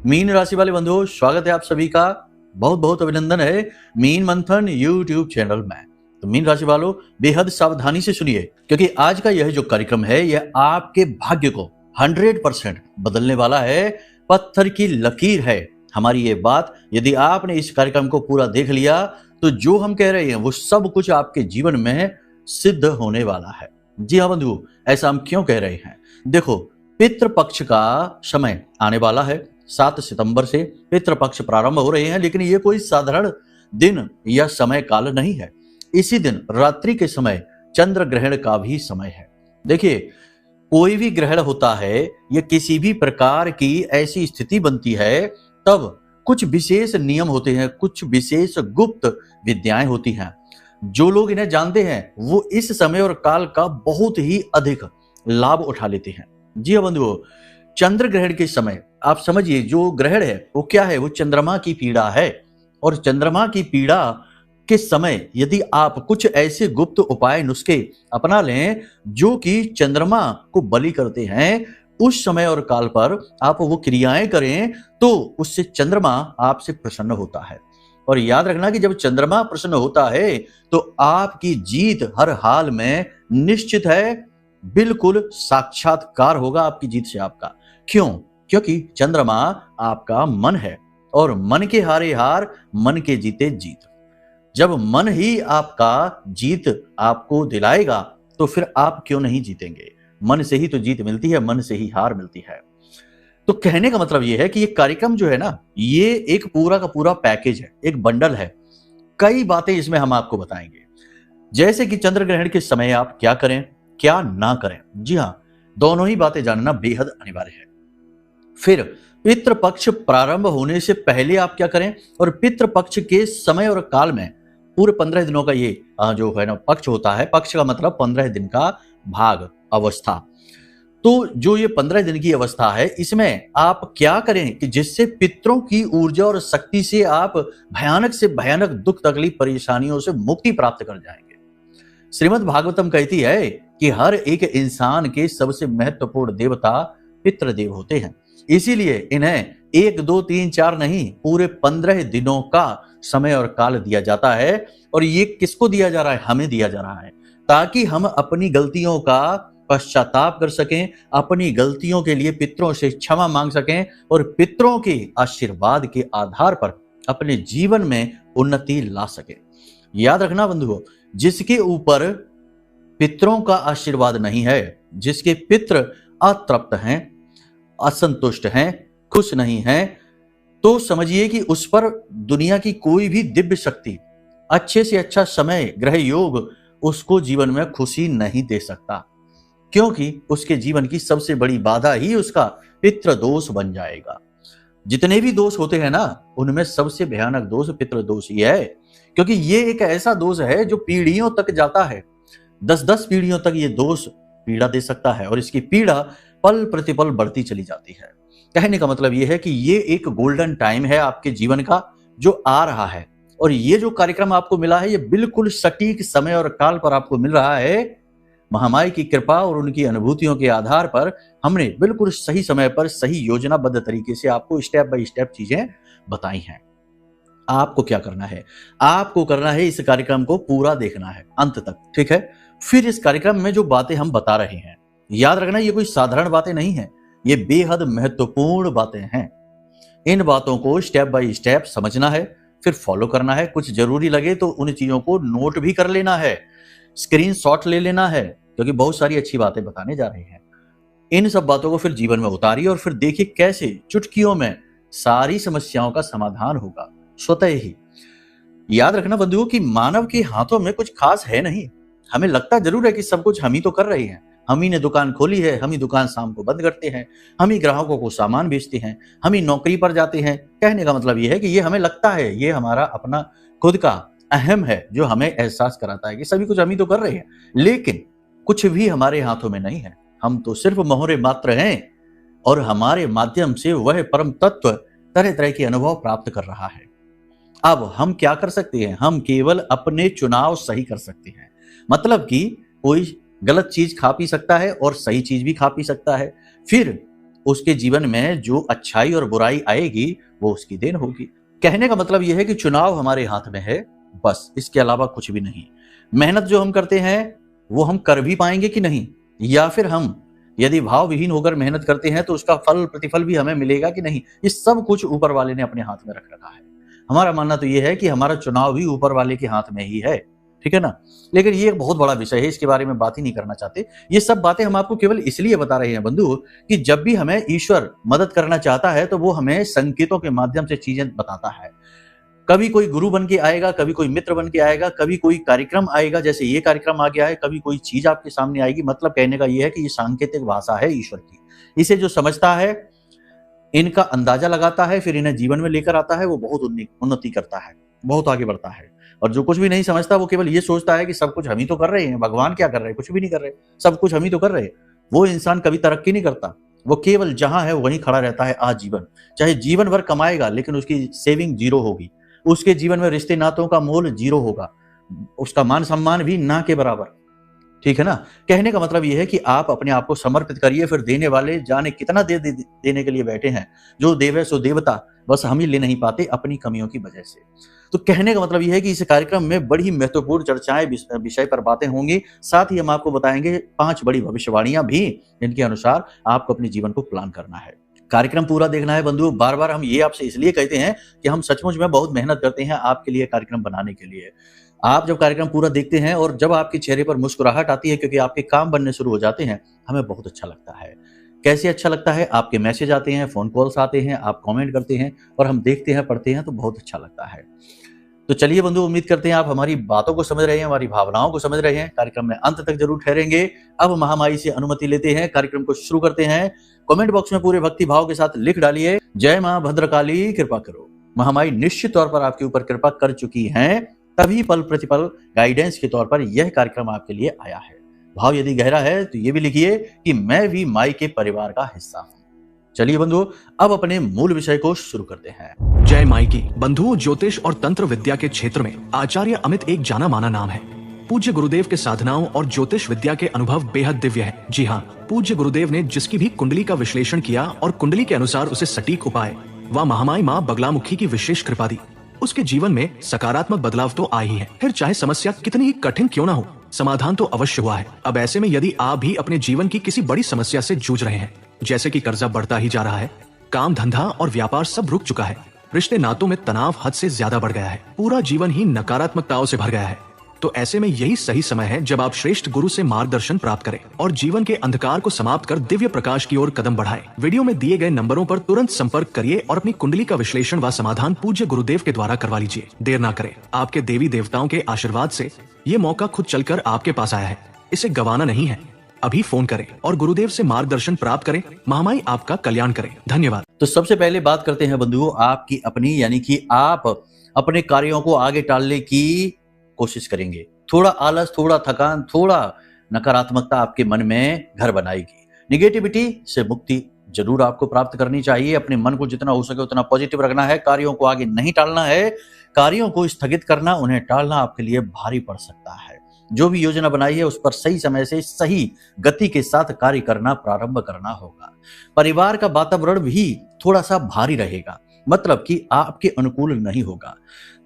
Mean राशि वाले बंधुओं, स्वागत है आप सभी का। बहुत बहुत अभिनंदन है मीन मंथन यूट्यूब चैनल में। तो मीन राशि वालों, बेहद सावधानी से सुनिए, क्योंकि आज का यह जो कार्यक्रम है यह आपके भाग्य को 100% बदलने वाला है। पत्थर की लकीर है हमारी ये बात। यदि आपने इस कार्यक्रम को पूरा देख लिया तो जो हम कह रहे हैं वो सब कुछ आपके जीवन में सिद्ध होने वाला है। जी हाँ बंधु, ऐसा हम क्यों कह रहे हैं? देखो, पितृपक्ष का समय आने वाला है। 7 सितंबर से पितृपक्ष प्रारंभ हो रहे हैं, लेकिन ये कोई साधारण दिन या समय काल नहीं है। इसी दिन रात्रि के समय चंद्र ग्रहण का भी समय है। देखिए, कोई भी ग्रहण होता है या किसी भी प्रकार की ऐसी स्थिति बनती है, तब कुछ विशेष नियम होते हैं, कुछ विशेष गुप्त विद्याएं होती हैं। जो लोग इन्हें जानते हैं वो इस समय और काल का बहुत ही अधिक लाभ उठा लेते हैं। जी हाँ बंधुओं, चंद्र ग्रहण के समय आप समझिए, जो ग्रहण है वो क्या है? वो चंद्रमा की पीड़ा है। और चंद्रमा की पीड़ा के समय यदि आप कुछ ऐसे गुप्त उपाय नुस्खे अपना लें जो कि चंद्रमा को बलि करते हैं, उस समय और काल पर आप वो क्रियाएं करें तो उससे चंद्रमा आपसे प्रसन्न होता है। और याद रखना कि जब चंद्रमा प्रसन्न होता है तो आपकी जीत हर हाल में निश्चित है। बिल्कुल साक्षात्कार होगा आपकी जीत से आपका। क्यों? क्योंकि चंद्रमा आपका मन है, और मन के हारे हार, मन के जीते जीत। जब मन ही आपका जीत आपको दिलाएगा तो फिर आप क्यों नहीं जीतेंगे? मन से ही तो जीत मिलती है, मन से ही हार मिलती है। तो कहने का मतलब यह है कि ये कार्यक्रम जो है ना, ये एक पूरा का पूरा पैकेज है, एक बंडल है। कई बातें इसमें हम आपको बताएंगे, जैसे कि चंद्र ग्रहण के समय आप क्या करें, क्या ना करें। जी हाँ, दोनों ही बातें जानना बेहद अनिवार्य है। फिर पितृपक्ष प्रारंभ होने से पहले आप क्या करें, और पितृपक्ष के समय और काल में पूरे 15 दिनों का ये जो है ना पक्ष होता है। पक्ष का मतलब 15 दिन का भाग, अवस्था। तो जो ये 15 दिन की अवस्था है, इसमें आप क्या करें कि जिससे पितरों की ऊर्जा और शक्ति से आप भयानक से भयानक दुख तकलीफ परेशानियों से मुक्ति प्राप्त कर जाएंगे। श्रीमद् भागवतम कहती है कि हर एक इंसान के सबसे महत्वपूर्ण देवता पितृदेव होते हैं। इसीलिए इन्हें 1, 2, 3, 4 नहीं, पूरे 15 दिनों का समय और काल दिया जाता है। और ये किसको दिया जा रहा है? हमें दिया जा रहा है, ताकि हम अपनी गलतियों का पश्चाताप कर सकें, अपनी गलतियों के लिए पितरों से क्षमा मांग सकें, और पितरों के आशीर्वाद के आधार पर अपने जीवन में उन्नति ला सकें। याद रखना बंधुओं, जिसके ऊपर पितरों का आशीर्वाद नहीं है, जिसके पित्र अतृप्त हैं, असंतुष्ट हैं, खुश नहीं हैं, तो समझिए कि उस पर दुनिया की कोई भी दिव्य शक्ति, अच्छे से अच्छा समय, ग्रह योग उसको जीवन में खुशी नहीं दे सकता, क्योंकि उसके जीवन की सबसे बड़ी बाधा ही उसका पितृ दोष बन जाएगा। जितने भी दोष होते हैं ना, उनमें सबसे भयानक दोष पितृ दोष ही है, क्योंकि ये एक ऐसा दोष है जो पीढ़ियों तक जाता है। 10-10 पीढ़ियों तक ये दोष पीड़ा दे सकता है, और इसकी पीड़ा पल प्रतिपल बढ़ती चली जाती है। कहने का मतलब यह है कि ये एक गोल्डन टाइम है आपके जीवन का जो आ रहा है, और ये जो कार्यक्रम आपको मिला है ये बिल्कुल सटीक समय और काल पर आपको मिल रहा है। महामाई की कृपा और उनकी अनुभूतियों के आधार पर हमने बिल्कुल सही समय पर सही योजनाबद्ध तरीके से आपको स्टेप बाय स्टेप चीजें बताई हैं। आपको क्या करना है? आपको करना है इस कार्यक्रम को पूरा देखना है अंत तक, ठीक है? फिर इस कार्यक्रम में जो बातें हम बता रहे हैं, याद रखना ये कोई साधारण बातें नहीं है, ये बेहद महत्वपूर्ण बातें हैं। इन बातों को स्टेप बाय स्टेप समझना है, फिर फॉलो करना है। कुछ जरूरी लगे तो उन चीजों को नोट भी कर लेना है, स्क्रीनशॉट ले लेना है, क्योंकि बहुत सारी अच्छी बातें बताने जा रहे हैं। इन सब बातों को फिर जीवन में उतारिए, और फिर देखिए कैसे चुटकियों में सारी समस्याओं का समाधान होगा स्वतः ही। याद रखना बंधुओं कि मानव के हाथों में कुछ खास है नहीं। हमें लगता जरूर है कि सब कुछ हम ही तो कर रहे हैं, हम ही ने दुकान खोली है, हम ही दुकान शाम को बंद करते हैं, हम ही ग्राहकों को सामान बेचते हैं, हम ही नौकरी पर जाते हैं। कहने का मतलब यह है कि ये हमें लगता है, ये हमारा अपना खुद का अहम है जो हमें एहसास कराता है कि सभी कुछ हम ही तो कर रहे हैं, लेकिन कुछ भी हमारे हाथों में नहीं है। हम तो सिर्फ मोहरे मात्र हैं, और हमारे माध्यम से वह परम तत्व तरह तरह के अनुभव प्राप्त कर रहा है। अब हम क्या कर सकते हैं? हम केवल अपने चुनाव सही कर सकते हैं। मतलब कि कोई गलत चीज खा पी सकता है और सही चीज भी खा पी सकता है। फिर उसके जीवन में जो अच्छाई और बुराई आएगी वो उसकी देन होगी। कहने का मतलब यह है कि चुनाव हमारे हाथ में है, बस इसके अलावा कुछ भी नहीं। मेहनत जो हम करते हैं वो हम कर भी पाएंगे कि नहीं, या फिर हम यदि भाव विहीन होकर मेहनत करते हैं तो उसका फल प्रतिफल भी हमें मिलेगा कि नहीं, ये सब कुछ ऊपर वाले ने अपने हाथ में रख रखा है। हमारा मानना तो ये है कि हमारा चुनाव भी ऊपर वाले के हाथ में ही है, ठीक है ना। लेकिन ये एक बहुत बड़ा विषय है, इसके बारे में बात ही नहीं करना चाहते। ये सब बातें हम आपको केवल इसलिए बता रहे हैं बंधु कि जब भी हमें ईश्वर मदद करना चाहता है तो वो हमें संकेतों के माध्यम से चीजें बताता है। कभी कोई गुरु बन के आएगा, कभी कोई मित्र बन के आएगा, कभी कोई कार्यक्रम आएगा, जैसे ये कार्यक्रम आ गया है, कभी कोई चीज आपके सामने आएगी। मतलब कहने का ये है कि ये सांकेतिक भाषा है ईश्वर की। इसे जो समझता है, इनका अंदाजा लगाता है, फिर इन्हें जीवन में लेकर आता है, वो बहुत उन्नति करता है, बहुत आगे बढ़ता है। और जो कुछ भी नहीं समझता वो केवल ये सोचता है कि सब कुछ हम ही तो कर रहे हैं, भगवान क्या कर रहे हैं, कुछ भी नहीं कर रहे, सब कुछ हम ही तो कर रहे हैं। वो इंसान कभी तरक्की नहीं करता, वो केवल जहां है वहीं खड़ा रहता है आजीवन। चाहे जीवन भर कमाएगा लेकिन उसकी सेविंग जीरो होगी, उसके जीवन में रिश्ते नातों का मोल जीरो होगा, उसका मान सम्मान भी ना के बराबर, ठीक है ना। कहने का मतलब यह है कि आप अपने आप को समर्पित करिए, फिर देने वाले जाने कितना देने के लिए बैठे हैं। जो देवे सो देवता, बस हम ही ले नहीं पाते अपनी कमियों की वजह से। तो कहने का मतलब यह है कि इस कार्यक्रम में बड़ी महत्वपूर्ण चर्चाएं विषय पर बातें होंगी। साथ ही हम आपको बताएंगे 5 बड़ी भविष्यवाणियां भी, जिनके अनुसार आपको अपने जीवन को प्लान करना है। कार्यक्रम पूरा देखना है बंधु। बार बार हम ये आपसे इसलिए कहते हैं कि हम सचमुच में बहुत मेहनत करते हैं आपके लिए कार्यक्रम बनाने के लिए। आप जब कार्यक्रम पूरा देखते हैं और जब आपके चेहरे पर मुस्कुराहट आती है क्योंकि आपके काम बनने शुरू हो जाते हैं, हमें बहुत अच्छा लगता है। कैसे अच्छा लगता है? आपके मैसेज आते हैं, फोन कॉल्स आते हैं, आप कमेंट करते हैं और हम देखते हैं, पढ़ते हैं तो बहुत अच्छा लगता है। तो चलिए बंधु, उम्मीद करते हैं आप हमारी बातों को समझ रहे हैं, हमारी भावनाओं को समझ रहे हैं। कार्यक्रम में अंत तक जरूर ठहरेंगे। अब महामाई से अनुमति लेते हैं, कार्यक्रम को शुरू करते हैं। कमेंट बॉक्स में पूरे भक्ति भाव के साथ लिख डालिए, जय मां भद्रकाली कृपा करो। महामाई निश्चित तौर पर आपके ऊपर कृपा कर चुकी हैं, तभी पल प्रतिपल गाइडेंस के तौर पर यह कार्यक्रम आपके लिए आया है। भाव यदि गहरा है तो ये भी लिखिए कि मैं भी माई के परिवार का हिस्सा हूं। चलिए बंधु, अब अपने मूल विषय को शुरू करते हैं। जय माई की। बंधुओं, ज्योतिष और तंत्र विद्या के क्षेत्र में आचार्य अमित एक जाना माना नाम है। पूज्य गुरुदेव के साधनाओं और ज्योतिष विद्या के अनुभव बेहद दिव्य है। जी हाँ, पूज्य गुरुदेव ने जिसकी भी कुंडली का विश्लेषण किया और कुंडली के अनुसार उसे सटीक उपाय व महामाई माँ बगलामुखी की विशेष कृपा दी, उसके जीवन में सकारात्मक बदलाव तो आए ही है। फिर चाहे समस्या कितनी ही कठिन क्यों ना हो, समाधान तो अवश्य हुआ है। अब ऐसे में यदि आप भी अपने जीवन की किसी बड़ी समस्या से जूझ रहे हैं, जैसे कि कर्जा बढ़ता ही जा रहा है, काम धंधा और व्यापार सब रुक चुका है, रिश्ते नातों में तनाव हद से ज्यादा बढ़ गया है, पूरा जीवन ही नकारात्मकताओं से भर गया है, तो ऐसे में यही सही समय है जब आप श्रेष्ठ गुरु से मार्गदर्शन प्राप्त करें और जीवन के अंधकार को समाप्त कर दिव्य प्रकाश की ओर कदम बढ़ाएं। वीडियो में दिए गए नंबरों पर तुरंत संपर्क करिए और अपनी कुंडली का विश्लेषण व समाधान पूज्य गुरुदेव के द्वारा करवा लीजिए। देर ना करें, आपके देवी देवताओं के आशीर्वाद से ये मौका खुद चलकर आपके पास आया है, इसे गंवाना नहीं है। अभी फोन करें और गुरुदेव से मार्गदर्शन प्राप्त करें। महामाई आपका कल्याण करें। धन्यवाद। तो सबसे पहले बात करते हैं बंधुओं आपकी अपनी, यानी कि आप अपने कार्यों को आगे टालने की कोशिश करेंगे। थोड़ा आलस, थोड़ा थकान, थोड़ा नकारात्मकता आपके मन में घर बनाएगी। निगेटिविटी से मुक्ति जरूर आपको प्राप्त करनी चाहिए। अपने मन को जितना हो सके उतना पॉजिटिव रखना है। कार्यों को आगे नहीं टालना है, कार्यों को स्थगित करना, उन्हें टालना आपके लिए भारी पड़ सकता है। जो भी योजना बनाई है उस पर सही समय से सही गति के साथ कार्य करना प्रारंभ करना होगा। परिवार का वातावरण भी थोड़ा सा भारी रहेगा, मतलब कि आपके अनुकूल नहीं होगा।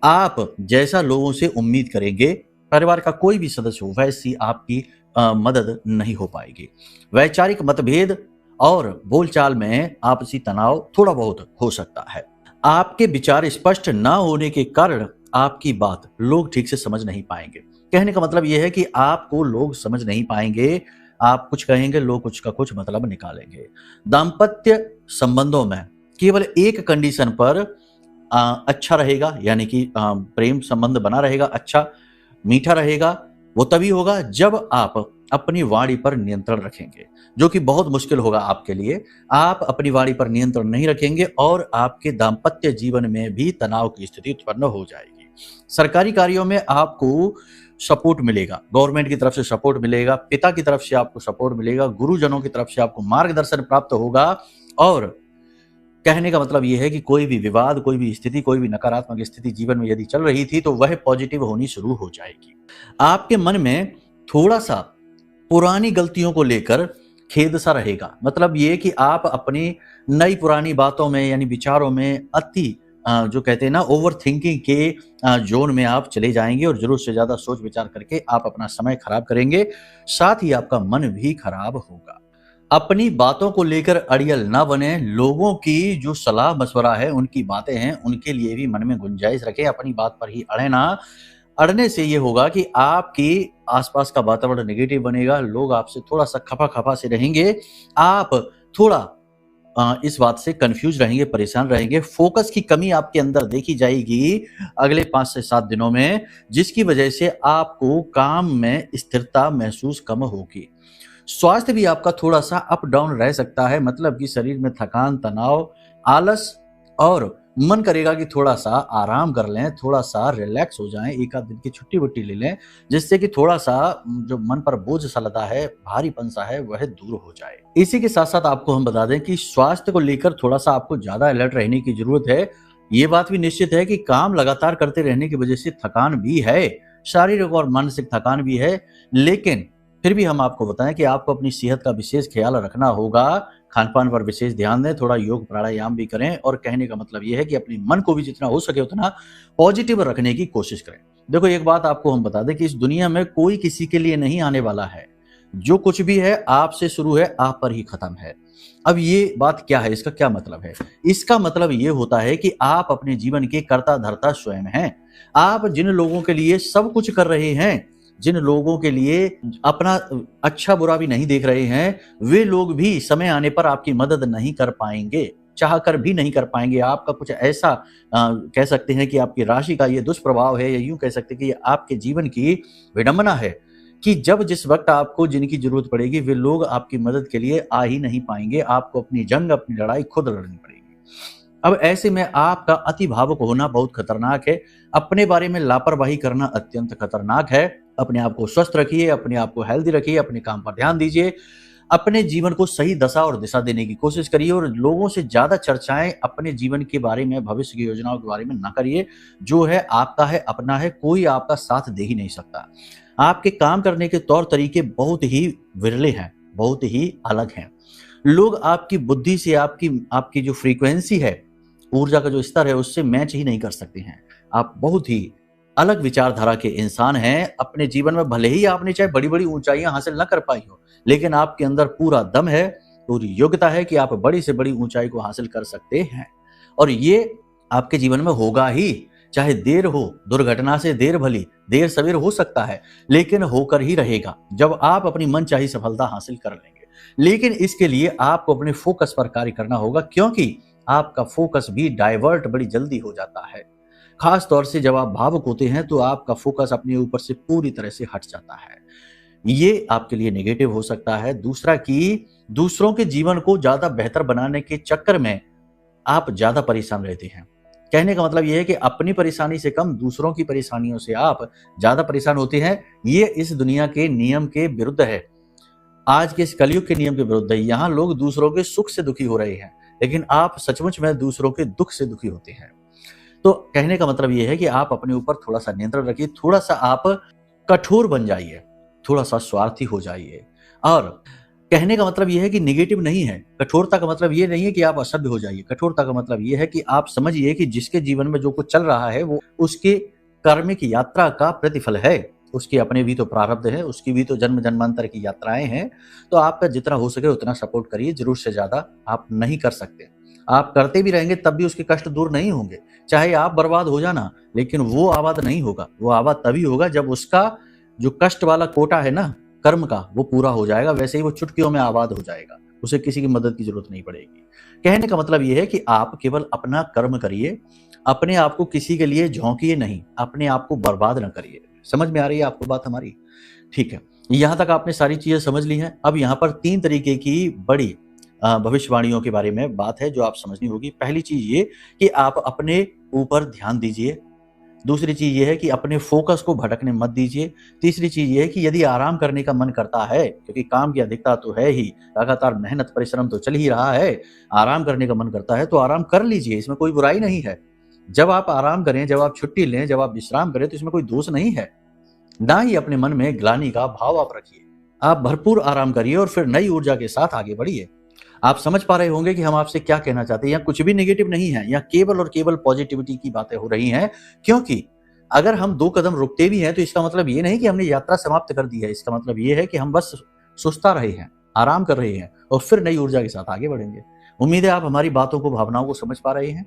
आप जैसा लोगों से उम्मीद करेंगे, परिवार का कोई भी सदस्य हो, वैसी आपकी मदद नहीं हो पाएगी। वैचारिक मतभेद और बोलचाल में आपसी तनाव थोड़ा बहुत हो सकता है। आपके विचार स्पष्ट न होने के कारण आपकी बात लोग ठीक से समझ नहीं पाएंगे। कहने का मतलब यह है कि आपको लोग समझ नहीं पाएंगे। आप कुछ कहेंगे, लोग कुछ का कुछ मतलब निकालेंगे। दाम्पत्य संबंधों में केवल एक कंडीशन पर अच्छा रहेगा, यानी कि प्रेम संबंध बना रहेगा, अच्छा मीठा रहेगा, वो तभी होगा जब आप अपनी वाणी पर नियंत्रण रखेंगे, जो कि बहुत मुश्किल होगा आपके लिए। आप अपनी वाणी पर नियंत्रण नहीं रखेंगे और आपके दाम्पत्य जीवन में भी तनाव की स्थिति उत्पन्न हो जाएगी। सरकारी कार्यों में आपको सपोर्ट मिलेगा, गवर्नमेंट की तरफ से सपोर्ट मिलेगा, पिता की तरफ से आपको सपोर्ट मिलेगा, गुरुजनों की तरफ से आपको मार्गदर्शन प्राप्त होगा। और कहने का मतलब यह है कि कोई भी विवाद, कोई भी स्थिति, कोई भी नकारात्मक स्थिति जीवन में यदि चल रही थी तो वह पॉजिटिव होनी शुरू हो जाएगी। आपके मन में थोड़ा सा पुरानी गलतियों को लेकर खेद सा रहेगा। मतलब ये कि आप अपनी नई पुरानी बातों में यानी विचारों में अति जो कहते हैं ना ओवर थिंकिंग के जोन में आप चले जाएंगे और जरूरत से ज्यादा सोच विचार करके आप अपना समय खराब करेंगे, साथ ही आपका मन भी खराब होगा। अपनी बातों को लेकर अड़ियल ना बने। लोगों की जो सलाह मशवरा है, उनकी बातें हैं, उनके लिए भी मन में गुंजाइश रखें। अपनी बात पर ही अड़े ना। अड़ने से ये होगा कि आपके आसपास का वातावरण नेगेटिव बनेगा, लोग आपसे थोड़ा सा खफा खफा से रहेंगे, आप थोड़ा इस बात से कंफ्यूज रहेंगे, परेशान रहेंगे। फोकस की कमी आपके अंदर देखी जाएगी अगले 5 से 7 दिनों में, जिसकी वजह से आपको काम में स्थिरता महसूस कम होगी। स्वास्थ्य भी आपका थोड़ा सा अप डाउन रह सकता है, मतलब कि शरीर में थकान, तनाव, आलस और मन करेगा कि थोड़ा सा आराम कर लें, थोड़ा सा रिलैक्स हो जाएं, एक आध दिन की छुट्टी वुट्टी ले लें, जिससे कि थोड़ा सा जो मन पर बोझ सा लदा है, भारीपन सा है, वह दूर हो जाए। इसी के साथ साथ आपको हम बता दें कि स्वास्थ्य को लेकर थोड़ा सा आपको ज्यादा अलर्ट रहने की जरूरत है। ये बात भी निश्चित है कि काम लगातार करते रहने की वजह से थकान भी है, शारीरिक और मानसिक थकान भी है, लेकिन फिर भी हम आपको बताएं कि आपको अपनी सेहत का विशेष ख्याल रखना होगा। खान पान पर विशेष ध्यान दें, थोड़ा योग प्राणायाम भी करें, और कहने का मतलब यह है कि अपने मन को भी जितना हो सके उतना पॉजिटिव रखने की कोशिश करें। देखो, एक बात आपको हम बता दें कि इस दुनिया में कोई किसी के लिए नहीं आने वाला है। जो कुछ भी है आपसे शुरू है, आप पर ही खत्म है। अब ये बात क्या है, इसका क्या मतलब है? इसका मतलब ये होता है कि आप अपने जीवन के कर्ता धर्ता स्वयं हैं। आप जिन लोगों के लिए सब कुछ कर रहे हैं, जिन लोगों के लिए अपना अच्छा बुरा भी नहीं देख रहे हैं, वे लोग भी समय आने पर आपकी मदद नहीं कर पाएंगे, चाह कर भी नहीं कर पाएंगे। आपका कुछ ऐसा कह सकते हैं कि आपकी राशि का ये दुष्प्रभाव है, या यूं कह सकते हैं कि ये आपके जीवन की विडंबना है कि जब जिस वक्त आपको जिनकी जरूरत पड़ेगी, वे लोग आपकी मदद के लिए आ ही नहीं पाएंगे। आपको अपनी जंग, अपनी लड़ाई खुद लड़नी पड़ेगी। अब ऐसे में आपका अति भावुक होना बहुत खतरनाक है। अपने बारे में लापरवाही करना अत्यंत खतरनाक है। अपने आप को स्वस्थ रखिए, अपने आप को हेल्दी रखिए, अपने काम पर ध्यान दीजिए, अपने जीवन को सही दशा और दिशा देने की कोशिश करिए, और लोगों से ज्यादा चर्चाएं अपने जीवन के बारे में, भविष्य की योजनाओं के बारे में ना करिए। जो है आपका है, अपना है, कोई आपका साथ दे ही नहीं सकता। आपके काम करने के तौर तरीके बहुत ही विरले हैं, बहुत ही अलग हैं। लोग आपकी बुद्धि से, आपकी जो फ्रीक्वेंसी है, ऊर्जा का जो स्तर है, उससे मैच ही नहीं कर सकते हैं। आप बहुत ही अलग विचारधारा के इंसान हैं। अपने जीवन में भले ही आपने चाहे बड़ी बड़ी ऊंचाइयां हासिल ना कर पाई हो, लेकिन आपके अंदर पूरा दम है, पूरी योग्यता है कि आप बड़ी से बड़ी ऊंचाई को हासिल कर सकते हैं, और ये आपके जीवन में होगा ही। चाहे देर हो, दुर्घटना से देर भली, देर सवेर हो सकता है, लेकिन होकर ही रहेगा जब आप अपनी मनचाही सफलता हासिल कर लेंगे। लेकिन इसके लिए आपको अपने फोकस पर कार्य करना होगा, क्योंकि आपका फोकस भी डाइवर्ट बड़ी जल्दी हो जाता है। खास तौर से जब आप भावुक होते हैं तो आपका फोकस अपने ऊपर से पूरी तरह से हट जाता है। ये आपके लिए नेगेटिव हो सकता है। दूसरा कि दूसरों के जीवन को ज्यादा बेहतर बनाने के चक्कर में आप ज्यादा परेशान रहते हैं। कहने का मतलब यह है कि अपनी परेशानी से कम दूसरों की परेशानियों से आप ज्यादा परेशान होते हैं। ये इस दुनिया के नियम के विरुद्ध है, आज के इस कलयुग के नियम के विरुद्ध है। यहाँ लोग दूसरों के सुख से दुखी हो रहे हैं, लेकिन आप सचमुच में दूसरों के दुख से दुखी होते हैं। तो कहने का मतलब यह है कि आप अपने ऊपर थोड़ा सा नियंत्रण रखिए, थोड़ा सा आप कठोर बन जाइए, थोड़ा सा स्वार्थी हो जाइए। और कहने का मतलब यह है कि नेगेटिव नहीं है। कठोरता का मतलब यह नहीं है कि आप असभ्य हो जाइए। कठोरता का मतलब यह है कि आप समझिए कि जिसके जीवन में जो कुछ चल रहा है वो उसके कर्मिक यात्रा का प्रतिफल है। उसके अपने भी तो प्रारब्ध है, उसकी भी तो जन्म जन्मांतर की यात्राएं हैं। तो आपका जितना हो सके उतना सपोर्ट करिए, जरूर से ज्यादा आप नहीं कर सकते। आप करते भी रहेंगे तब भी उसके कष्ट दूर नहीं होंगे। चाहे आप बर्बाद हो जाना, लेकिन वो आबाद नहीं होगा। वो आबाद तभी होगा जब उसका जो कष्ट वाला कोटा है ना कर्म का, वो पूरा हो जाएगा। वैसे ही वो चुटकियों में आबाद हो जाएगा, उसे किसी की मदद की जरूरत नहीं पड़ेगी। कहने का मतलब यह है कि आप केवल अपना कर्म करिए, अपने आप को किसी के लिए झोंकिए नहीं, अपने आप को बर्बाद न करिए। समझ में आ रही है आपको बात हमारी? ठीक है, यहां तक आपने सारी चीजें समझ ली हैं। अब यहाँ पर 3 तरीके की बड़ी भविष्यवाणियों के बारे में बात है जो आप समझनी होगी। पहली चीज ये कि आप अपने ऊपर ध्यान दीजिए। दूसरी चीज ये है कि अपने फोकस को भटकने मत दीजिए। तीसरी चीज ये है कि यदि आराम करने का मन करता है, क्योंकि काम की अधिकता तो है ही, लगातार मेहनत परिश्रम तो चल ही रहा है, आराम करने का मन करता है तो आराम कर लीजिए, इसमें कोई बुराई नहीं है। जब आप आराम करें, जब आप छुट्टी लें, जब आप विश्राम करें, तो इसमें कोई दोष नहीं है। ना ही अपने मन में ग्लानि का भाव आप रखिए। आप भरपूर आराम करिए और फिर नई ऊर्जा के साथ आगे बढ़िए। आप समझ पा रहे होंगे कि हम आपसे क्या कहना चाहते हैं। यहाँ कुछ भी नेगेटिव नहीं है, यहाँ केवल और केवल पॉजिटिविटी की बातें हो रही हैं। क्योंकि अगर हम 2 कदम रुकते भी हैं तो इसका मतलब ये नहीं कि हमने यात्रा समाप्त कर दी है। इसका मतलब ये है कि हम बस सुस्ता रहे हैं, आराम कर रहे हैं और फिर नई ऊर्जा के साथ आगे बढ़ेंगे। उम्मीद है आप हमारी बातों को, भावनाओं को समझ पा रहे हैं।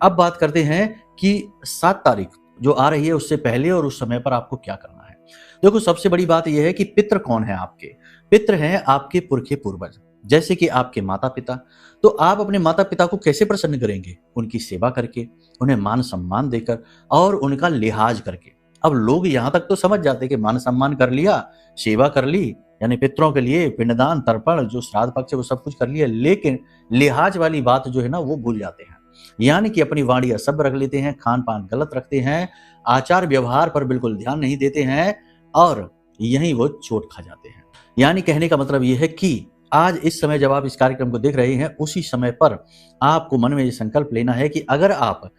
अब बात करते हैं कि 7 तारीख जो आ रही है उससे पहले और उस समय पर आपको क्या करना है। देखो, सबसे बड़ी बात यह है कि पितृ कौन है आपके? पितृ हैं आपके पुरखे पूर्वज, जैसे कि आपके माता पिता। तो आप अपने माता पिता को कैसे प्रसन्न करेंगे? उनकी सेवा करके, उन्हें मान सम्मान देकर और उनका लिहाज करके। अब लोग यहाँ तक तो समझ जाते कि मान सम्मान कर लिया, सेवा कर ली, यानी पितरों के लिए पिंडदान, तर्पण, जो श्राद्ध पक्ष है वो सब कुछ कर लिया, लेकिन लिहाज वाली बात जो है ना वो भूल जाते हैं। यानी कि अपनी वाणी असभ्य रख लेते हैं, खान पान गलत रखते हैं, आचार व्यवहार पर बिल्कुल ध्यान नहीं देते हैं और यहीं वो चोट खा जाते हैं। यानी कहने का मतलब ये है कि आज इस समय जब आप इस कार्यक्रम को देख रहे हैं, उसी समय पर आपको मन में ये संकल्प लेना है कि अगर आप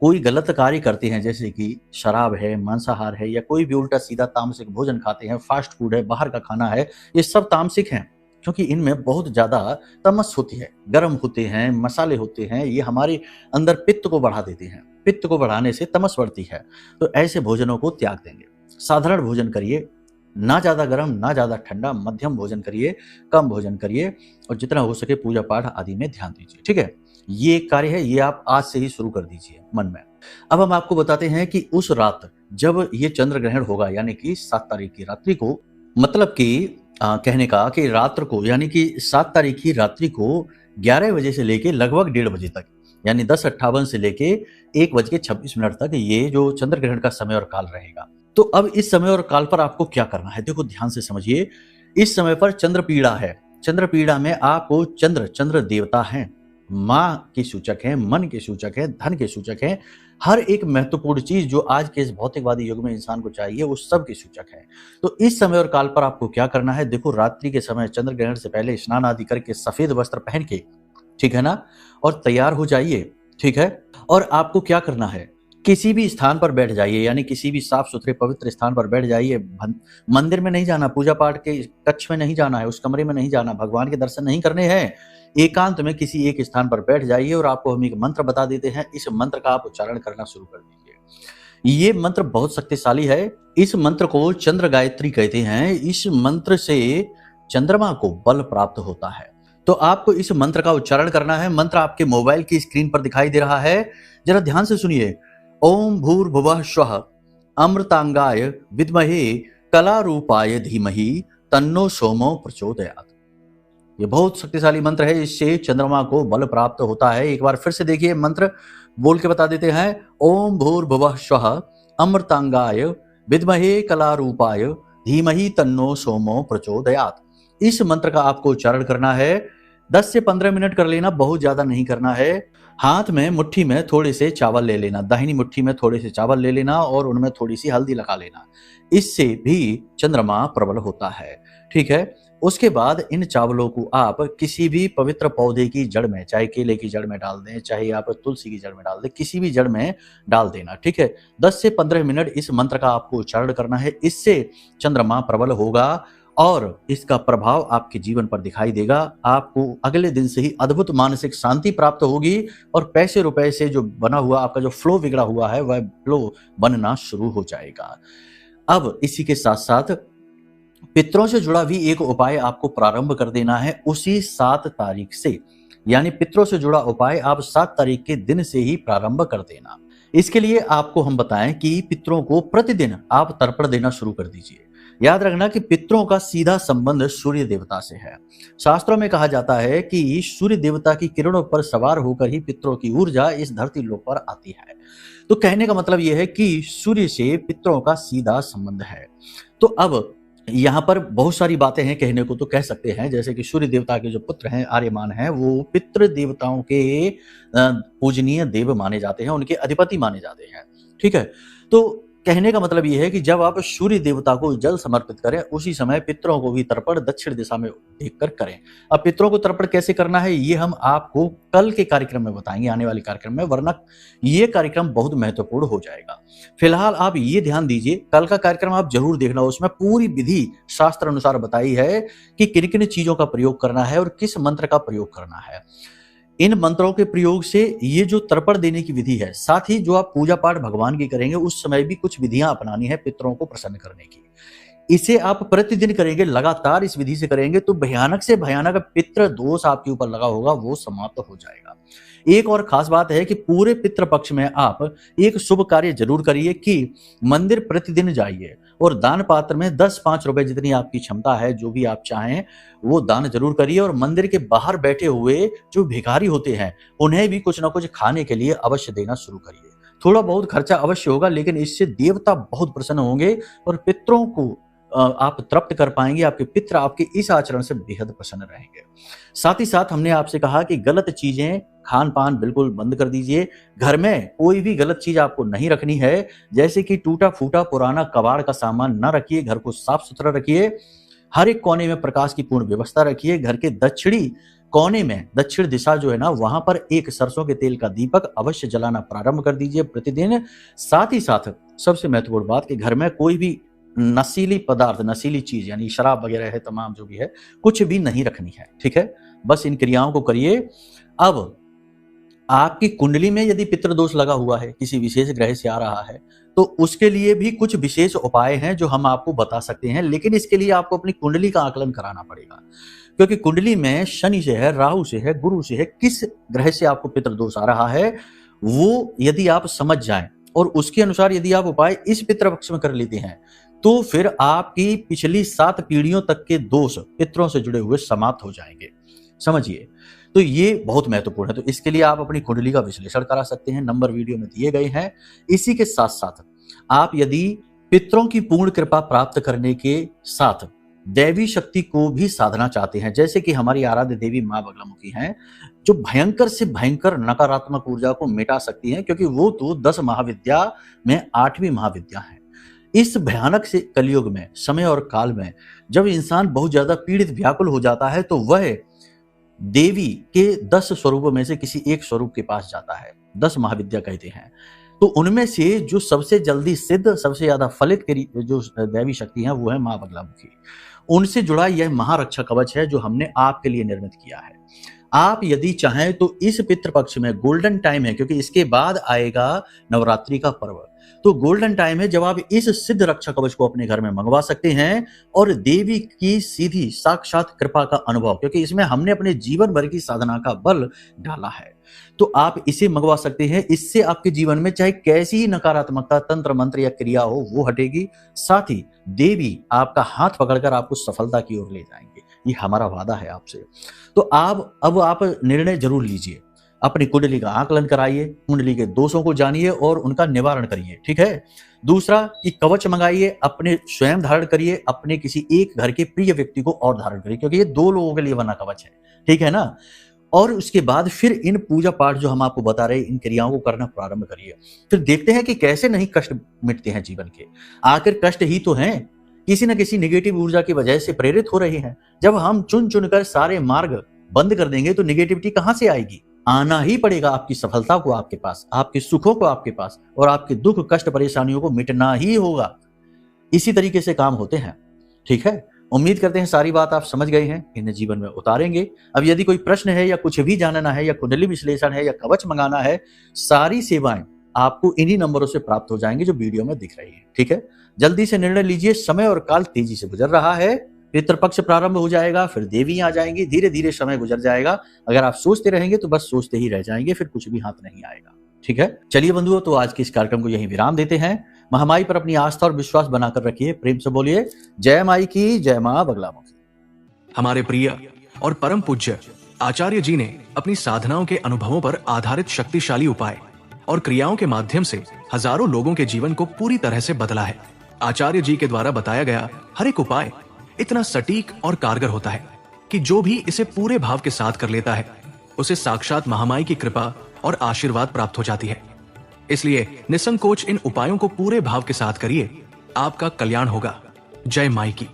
कोई गलत कार्य करते हैं, जैसे कि शराब है, मांसाहार है या कोई भी उल्टा सीधा तामसिक भोजन खाते हैं, फास्ट फूड है, बाहर का खाना है, ये सब तामसिक हैं क्योंकि इनमें बहुत ज्यादा तमस होती है, गर्म होते हैं, मसाले होते हैं, ये हमारे अंदर पित्त को बढ़ा देते हैं। पित्त को बढ़ाने से तमस बढ़ती है। तो ऐसे भोजनों को त्याग देंगे। साधारण भोजन करिए, ना ज्यादा गर्म ना ज्यादा ठंडा, मध्यम भोजन करिए, कम भोजन करिए और जितना हो सके पूजा पाठ आदि में ध्यान दीजिए। ठीक है, ये एक कार्य है, ये आप आज से ही शुरू कर दीजिए मन में। अब हम आपको बताते हैं कि उस रात जब ये चंद्र ग्रहण होगा, यानी कि 7 तारीख की रात्रि को, मतलब कि कहने का कि रात्र को, यानी कि 7 तारीख की रात्रि को 11 बजे से लेके लगभग 1:30 बजे तक, यानी 10:58 से लेके 1:26 तक ये जो चंद्र ग्रहण का समय और काल रहेगा। तो अब इस समय और काल पर आपको क्या करना है, देखो ध्यान से समझिए। इस समय पर चंद्र पीड़ा है। चंद्र पीड़ा में आपको चंद्र देवता हैं, माँ के सूचक हैं, मन के सूचक हैं, धन के सूचक हैं। हर एक महत्वपूर्ण चीज जो आज के इस भौतिकवादी युग में इंसान को चाहिए वो सब के सूचक है। तो इस समय और काल पर आपको क्या करना है, देखो रात्रि के समय चंद्र ग्रहण से पहले स्नान आदि करके सफेद वस्त्र पहन के, ठीक है ना, और तैयार हो जाइए। ठीक है, और आपको क्या करना है, किसी भी स्थान पर बैठ जाइए, यानी किसी भी साफ सुथरे पवित्र स्थान पर बैठ जाइए। मंदिर में नहीं जाना, पूजा पाठ के कक्ष में नहीं जाना है, उस कमरे में नहीं जाना, भगवान के दर्शन नहीं करने हैं। एकांत में किसी एक स्थान पर बैठ जाइए और आपको हम एक मंत्र बता देते हैं। इस मंत्र का आप उच्चारण करना शुरू कर दीजिए। ये मंत्र बहुत शक्तिशाली है। इस मंत्र को चंद्र गायत्री कहते हैं। इस मंत्र से चंद्रमा को बल प्राप्त होता है। तो आपको इस मंत्र का उच्चारण करना है। मंत्र आपके मोबाइल की स्क्रीन पर दिखाई दे रहा है, जरा ध्यान से सुनिए। ओम भूर्भुवः स्वः अमृतांगाय विद्महे कलारूपाय धीमहि तन्नो सोमो प्रचोदयात्। ये बहुत शक्तिशाली मंत्र है, इससे चंद्रमा को बल प्राप्त होता है। एक बार फिर से देखिए, मंत्र बोल के बता देते हैं। ओम भूर्भुवः स्वः अमृतांगाय विद्महे कलारूपाय धीमहि तन्नो सोमो प्रचोदयात्। इस मंत्र का आपको उच्चारण करना है। 10 से 15 मिनट कर लेना, बहुत ज्यादा नहीं करना है। हाथ में मुट्ठी में थोड़े से चावल ले लेना, दाहिनी मुट्ठी में थोड़े से चावल ले लेना और उनमें थोड़ी सी हल्दी लगा लेना। इससे भी चंद्रमा प्रबल होता है। ठीक है, उसके बाद इन चावलों को आप किसी भी पवित्र पौधे की जड़ में, चाहे केले की जड़ में डाल दें, चाहे आप तुलसी की जड़ में डाल दें, किसी भी जड़ में डाल देना। ठीक है, 10 से 15 मिनट इस मंत्र का आपको उच्चारण करना है। इससे चंद्रमा प्रबल होगा और इसका प्रभाव आपके जीवन पर दिखाई देगा। आपको अगले दिन से ही अद्भुत मानसिक शांति प्राप्त होगी और पैसे रुपए से जो बना हुआ आपका जो फ्लो बिगड़ा हुआ है वह फ्लो बनना शुरू हो जाएगा। अब इसी के साथ साथ पितरों से जुड़ा भी एक उपाय आपको प्रारंभ कर देना है उसी 7 तारीख से। यानी पितरों से जुड़ा उपाय आप 7 तारीख के दिन से ही प्रारंभ कर देना। इसके लिए आपको हम बताएं कि पितरों को प्रतिदिन आप तर्पण देना शुरू कर दीजिए। याद रखना कि पितरों का सीधा संबंध सूर्य देवता से है। शास्त्रों में कहा जाता है कि सूर्य देवता की किरणों पर सवार होकर ही पितरों की ऊर्जा इस धरती लोक पर आती है। तो कहने का मतलब यह है कि सूर्य से पितरों का सीधा संबंध है। तो अब यहाँ पर बहुत सारी बातें हैं, कहने को तो कह सकते हैं, जैसे कि सूर्य देवता के जो पुत्र हैं आर्यमान हैं, वो पितृ देवताओं के पूजनीय देव माने जाते हैं, उनके अधिपति माने जाते हैं। ठीक है, तो कहने का मतलब ये है कि जब आप सूर्य देवता को जल समर्पित करें, उसी समय पितरों को भी तर्पण दक्षिण दिशा में देखकर करें। अब पितरों को तर्पण कैसे करना है ये हम आपको कल के कार्यक्रम में बताएंगे, आने वाले कार्यक्रम में, वरना ये कार्यक्रम बहुत महत्वपूर्ण हो जाएगा। फिलहाल आप ये ध्यान दीजिए, कल का कार्यक्रम आप जरूर देखना, उसमें पूरी विधि शास्त्र अनुसार बताई है कि किन किन चीजों का प्रयोग करना है और किस मंत्र का प्रयोग करना है। इन मंत्रों के प्रयोग से ये जो तर्पण देने की विधि है, साथ ही जो आप पूजा पाठ भगवान की करेंगे उस समय भी कुछ विधियां अपनानी है पितरों को प्रसन्न करने की। इसे आप प्रतिदिन करेंगे, लगातार इस विधि से करेंगे तो भयानक से भयानक पितृ दोष आपके ऊपर लगा होगा वो समाप्त हो जाएगा। एक और खास बात है कि पूरे पितृ पक्ष में आप एक शुभ कार्य जरूर करिए कि मंदिर प्रतिदिन जाइए और दान पात्र में 10-5 रुपए जितनी आपकी क्षमता है, जो भी आप चाहें वो दान जरूर करिए। और मंदिर के बाहर बैठे हुए जो भिखारी होते हैं उन्हें भी कुछ ना कुछ खाने के लिए अवश्य देना शुरू करिए। थोड़ा बहुत खर्चा अवश्य होगा, लेकिन इससे देवता बहुत प्रसन्न होंगे और पितरों को आप तृप्त कर पाएंगे। आपके पितर आपके इस आचरण से बेहद प्रसन्न रहेंगे। साथ ही साथ हमने आपसे कहा कि गलत चीजें खान पान बिल्कुल बंद कर दीजिए। घर में कोई भी गलत चीज आपको नहीं रखनी है, जैसे कि टूटा फूटा पुराना कबाड़ का सामान न रखिए। घर को साफ सुथरा रखिए, हर एक कोने में प्रकाश की पूर्ण व्यवस्था रखिए। घर के दक्षिणी कोने में, दक्षिण दिशा जो है ना, वहां पर एक सरसों के तेल का दीपक अवश्य जलाना प्रारंभ कर दीजिए प्रतिदिन। साथ ही साथ सबसे महत्वपूर्ण बात कि घर में कोई भी नशीली पदार्थ, नशीली चीज यानी शराब वगैरह है, तमाम जो भी है, कुछ भी नहीं रखनी है। ठीक है, बस इन क्रियाओं को करिए। अब आपकी कुंडली में यदि पितृदोष लगा हुआ है, किसी विशेष ग्रह से आ रहा है, तो उसके लिए भी कुछ विशेष उपाय हैं जो हम आपको बता सकते हैं, लेकिन इसके लिए आपको अपनी कुंडली का आकलन कराना पड़ेगा, क्योंकि कुंडली में शनि से है, राहु से है, गुरु से है, किस ग्रह से आपको पितृदोष आ रहा है वो यदि आप समझ जाएं और उसके अनुसार यदि आप उपाय इस पितृपक्ष में कर लेते हैं तो फिर आपकी पिछली 7 पीढ़ियों तक के दोष पितरों से जुड़े हुए समाप्त हो जाएंगे। समझिए, तो ये बहुत महत्वपूर्ण है। तो इसके लिए आप अपनी कुंडली का विश्लेषण करा सकते हैं, नंबर वीडियो में दिए गए हैं। इसी के साथ साथ आप यदि पितरों की पूर्ण कृपा प्राप्त करने के साथ दैवी शक्ति को भी साधना चाहते हैं, जैसे कि हमारी आराध्य देवी मां बगलामुखी हैं, जो भयंकर से भयंकर नकारात्मक ऊर्जा को मिटा सकती हैं, क्योंकि वो तो 10 महाविद्या में 8वीं महाविद्या है। इस भयानक से कलयुग में, समय और काल में, जब इंसान बहुत ज्यादा पीड़ित व्याकुल हो जाता है तो वह देवी के 10 स्वरूपों में से किसी एक स्वरूप के पास जाता है। 10 महाविद्या कहते हैं। तो उनमें से जो सबसे जल्दी सिद्ध, सबसे ज्यादा फलित जो दैवी शक्ति है वो है मां बगलामुखी। उनसे जुड़ा यह महारक्षा कवच है जो हमने आपके लिए निर्मित किया है। आप यदि चाहें तो इस पितृपक्ष में गोल्डन टाइम है, क्योंकि इसके बाद आएगा नवरात्रि का पर्व, तो गोल्डन टाइम है जब आप इस सिद्ध रक्षा कवच को अपने घर में मंगवा सकते हैं और देवी की सीधी साक्षात कृपा का अनुभव, क्योंकि इसमें हमने अपने जीवन भर की साधना का बल डाला है, तो आप इसे मंगवा सकते हैं। इससे आपके जीवन में चाहे कैसी ही नकारात्मकता, तंत्र मंत्र या क्रिया हो वो हटेगी, साथ ही देवी आपका हाथ पकड़कर आपको सफलता की ओर ले जाएंगे। ये हमारा वादा है आपसे। तो अब आप निर्णय जरूर लीजिए, अपनी कुंडली का आकलन कराइए, कुंडली के दोषों को जानिए और उनका निवारण करिए। ठीक है। दूसरा कि कवच मंगाइए, अपने स्वयं धारण करिए, अपने किसी एक घर के प्रिय व्यक्ति को और धारण करिए, क्योंकि ये 2 लोगों के लिए बना कवच है। ठीक है ना। और उसके बाद फिर इन पूजा पाठ जो हम आपको बता रहे हैं, इन क्रियाओं को करना प्रारंभ करिए। फिर देखते हैं कि कैसे नहीं कष्ट मिटते हैं जीवन के। आखिर कष्ट ही तो हैं, किसी न किसी नेगेटिव ऊर्जा की वजह से प्रेरित हो रहे हैं। जब हम चुन चुनकर सारे मार्ग बंद कर देंगे तो नेगेटिविटी कहां से आएगी? आना ही पड़ेगा आपकी सफलता को आपके पास, आपके सुखों को आपके पास, और आपके दुख कष्ट परेशानियों को मिटना ही होगा। इसी तरीके से काम होते हैं। ठीक है। उम्मीद करते हैं सारी बात आप समझ गए हैं, इन्हें जीवन में उतारेंगे। अब यदि कोई प्रश्न है या कुछ भी जानना है या कुंडली विश्लेषण है या कवच मंगाना है, सारी सेवाएं आपको इन्हीं नंबरों से प्राप्त हो जाएंगी जो वीडियो में दिख रही है। ठीक है। जल्दी से निर्णय लीजिए, समय और काल तेजी से गुजर रहा है। पितृपक्ष प्रारंभ हो जाएगा, फिर देवी आ जाएंगी, धीरे धीरे समय गुजर जाएगा। अगर आप सोचते रहेंगे तो बस सोचते ही रह जाएंगे, फिर कुछ भी हाथ नहीं आएगा। ठीक है। चलिए बंधुओं, तो आज के इस कार्यक्रम को यहीं विराम देते हैं। महामाई पर अपनी आस्था और विश्वास बनाकर रखिए। प्रेम से बोलिए जय माई की, जय मां बगलामुखी। हमारे प्रिय और परम पूज्य आचार्य जी ने अपनी साधनाओं के अनुभवों पर आधारित शक्तिशाली उपाय और क्रियाओं के माध्यम से हजारों लोगों के जीवन को पूरी तरह से बदला है। आचार्य जी के द्वारा बताया गया हर एक उपाय इतना सटीक और कारगर होता है कि जो भी इसे पूरे भाव के साथ कर लेता है उसे साक्षात महामाई की कृपा और आशीर्वाद प्राप्त हो जाती है। इसलिए निसंकोच इन उपायों को पूरे भाव के साथ करिए। आपका कल्याण होगा। जय माई की।